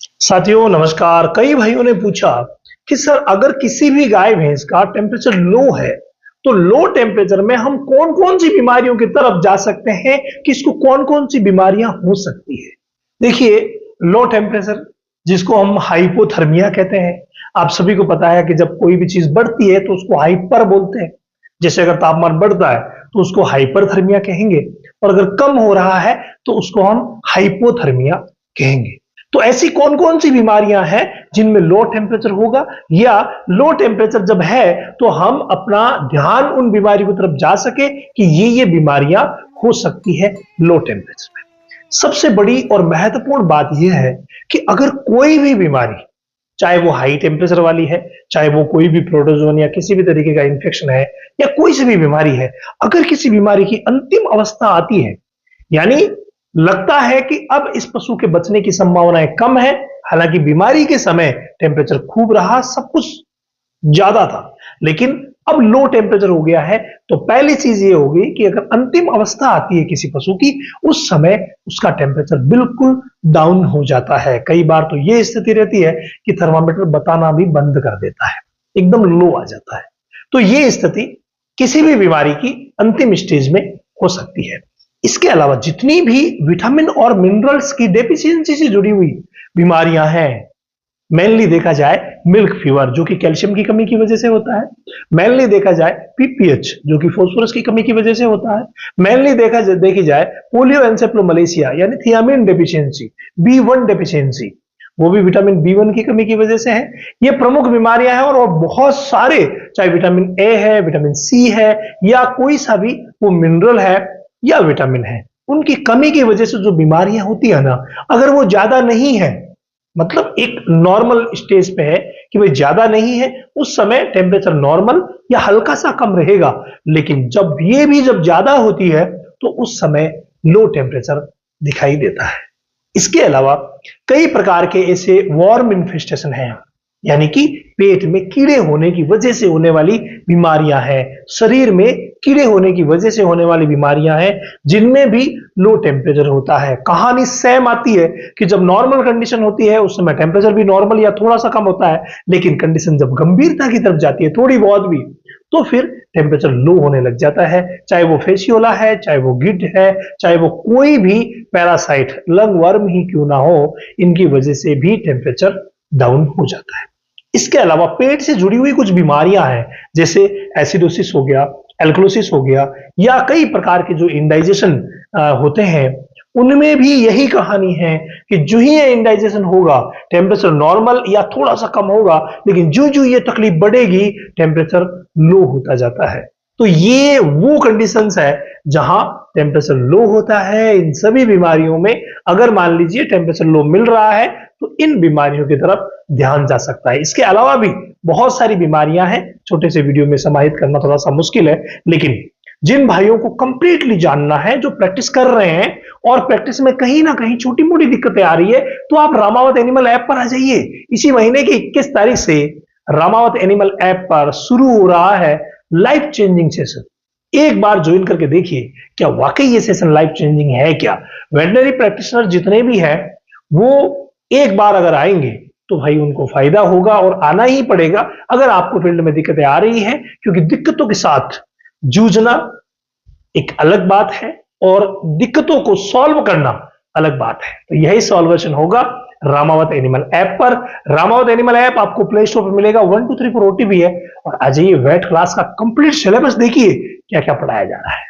साथियों नमस्कार। कई भाइयों ने पूछा कि सर अगर किसी भी गाय भैंस का टेम्परेचर लो है तो लो टेम्परेचर में हम कौन कौन सी बीमारियों की तरफ जा सकते हैं कि इसको कौन कौन सी बीमारियां हो सकती है। देखिए, लो टेम्परेचर जिसको हम हाइपोथर्मिया कहते हैं, आप सभी को पता है कि जब कोई भी चीज बढ़ती है तो उसको हाइपर बोलते हैं। जैसे अगर तापमान बढ़ता है तो उसको हाइपरथर्मिया कहेंगे, और अगर कम हो रहा है तो उसको हम हाइपोथर्मिया कहेंगे। तो ऐसी कौन कौन सी बीमारियां हैं जिनमें लो टेम्परेचर होगा, या लो टेम्परेचर जब है तो हम अपना ध्यान उन बीमारियों की तरफ जा सके कि ये बीमारियां हो सकती है लो टेम्परेचर में। सबसे बड़ी और महत्वपूर्ण बात यह है कि अगर कोई भी बीमारी, चाहे वो हाई टेम्परेचर वाली है, चाहे वो कोई भी प्रोटोजोन या किसी भी तरीके का इंफेक्शन है, या कोई सी भी बीमारी है, अगर किसी बीमारी की अंतिम अवस्था आती है, यानी लगता है कि अब इस पशु के बचने की संभावनाएं कम है, हालांकि बीमारी के समय टेम्परेचर खूब रहा, सब कुछ ज्यादा था, लेकिन अब लो टेम्परेचर हो गया है, तो पहली चीज ये होगी कि अगर अंतिम अवस्था आती है किसी पशु की, उस समय उसका टेम्परेचर बिल्कुल डाउन हो जाता है। कई बार तो ये स्थिति रहती है कि थर्मामीटर बताना भी बंद कर देता है, एकदम लो आ जाता है। तो ये स्थिति किसी भी बीमारी की अंतिम स्टेज में हो सकती है। इसके अलावा जितनी भी विटामिन और मिनरल्स की डेफिशिएंसी से जुड़ी हुई बीमारियां हैं, मेनली देखा जाए मिल्क फीवर जो कि कैल्शियम की कमी की वजह से होता है, मेनली देखा जाए पीपीएच जो कि फास्फोरस की कमी की वजह से होता है, मेनली देखी जाए पोलियो एन्सेफलोमलेशिया यानी थियामिन डेफिशिएंसी, बी1 डेफिशिएंसी, वो भी विटामिन बी1 की कमी की वजह से है। ये प्रमुख बीमारियां हैं, और बहुत सारे, चाहे विटामिन ए है, विटामिन सी है, या कोई सा भी वो मिनरल है या विटामिन है, उनकी कमी की वजह से जो बीमारियां होती है ना, अगर वो ज्यादा नहीं है, मतलब एक नॉर्मल स्टेज पे है कि भाई ज्यादा नहीं है, उस समय टेम्परेचर नॉर्मल या हल्का सा कम रहेगा। लेकिन जब ज्यादा होती है तो उस समय लो टेम्परेचर दिखाई देता है। इसके अलावा कई प्रकार के ऐसे वॉर्म इन्फेस्टेशन हैं, यानी कि पेट में कीड़े होने की वजह से होने वाली बीमारियां हैं, शरीर में कीड़े होने की वजह से होने वाली बीमारियां हैं, जिनमें भी लो टेम्परेचर होता है। कहानी सेम आती है कि जब नॉर्मल कंडीशन होती है उस समय टेम्परेचर भी नॉर्मल या थोड़ा सा कम होता है, लेकिन कंडीशन जब गंभीरता की तरफ जाती है थोड़ी बहुत भी, तो फिर टेम्परेचर लो होने लग जाता है। चाहे वो फेसियोला है, चाहे वो गिड है, चाहे वो कोई भी पैरासाइट लंग वर्म ही क्यों ना हो, इनकी वजह से भी टेम्परेचर डाउन हो जाता है। इसके अलावा पेट से जुड़ी हुई कुछ बीमारियां हैं, जैसे एसिडोसिस हो गया, एल्कलोसिस हो गया, या कई प्रकार के जो इंडाइजेशन होते हैं, उनमें भी यही कहानी है कि जो ही ये इंडाइजेशन होगा टेम्परेचर नॉर्मल या थोड़ा सा कम होगा, लेकिन जो जो ये तकलीफ बढ़ेगी टेम्परेचर लो होता जाता है। तो ये वो कंडीशंस है जहां टेम्परेचर लो होता है। इन सभी बीमारियों में अगर मान लीजिए टेम्परेचर लो मिल रहा है तो इन बीमारियों की तरफ ध्यान जा सकता है। इसके अलावा भी बहुत सारी बीमारियां हैं, छोटे से वीडियो में समाहित करना थोड़ा सा मुश्किल है, लेकिन जिन भाइयों को कंप्लीटली जानना है, जो प्रैक्टिस कर रहे हैं और प्रैक्टिस में कहीं ना कहीं छोटी मोटी दिक्कतें आ रही है, तो आप रामावत एनिमल ऐप पर आ जाइए। इसी महीने की 21 तारीख से रामावत एनिमल ऐप पर शुरू हो रहा है लाइफ चेंजिंग सेशन। एक बार ज्वाइन करके देखिए, क्या वाकई ये सेशन लाइफ चेंजिंग है क्या। वेटनरी प्रैक्टिशनर जितने भी हैं वो एक बार अगर आएंगे तो भाई उनको फायदा होगा, और आना ही पड़ेगा अगर आपको फील्ड में दिक्कतें आ रही हैं, क्योंकि दिक्कतों के साथ जूझना एक अलग बात है और दिक्कतों को सॉल्व करना अलग बात है। तो यही सॉल्वेशन होगा रामावत एनिमल ऐप पर। रामावत एनिमल ऐप आपको प्ले स्टोर पर मिलेगा, 1 2 3 4 OTP है। और आ जाइए, वेट क्लास का कंप्लीट सिलेबस देखिए क्या क्या पढ़ाया जा रहा है।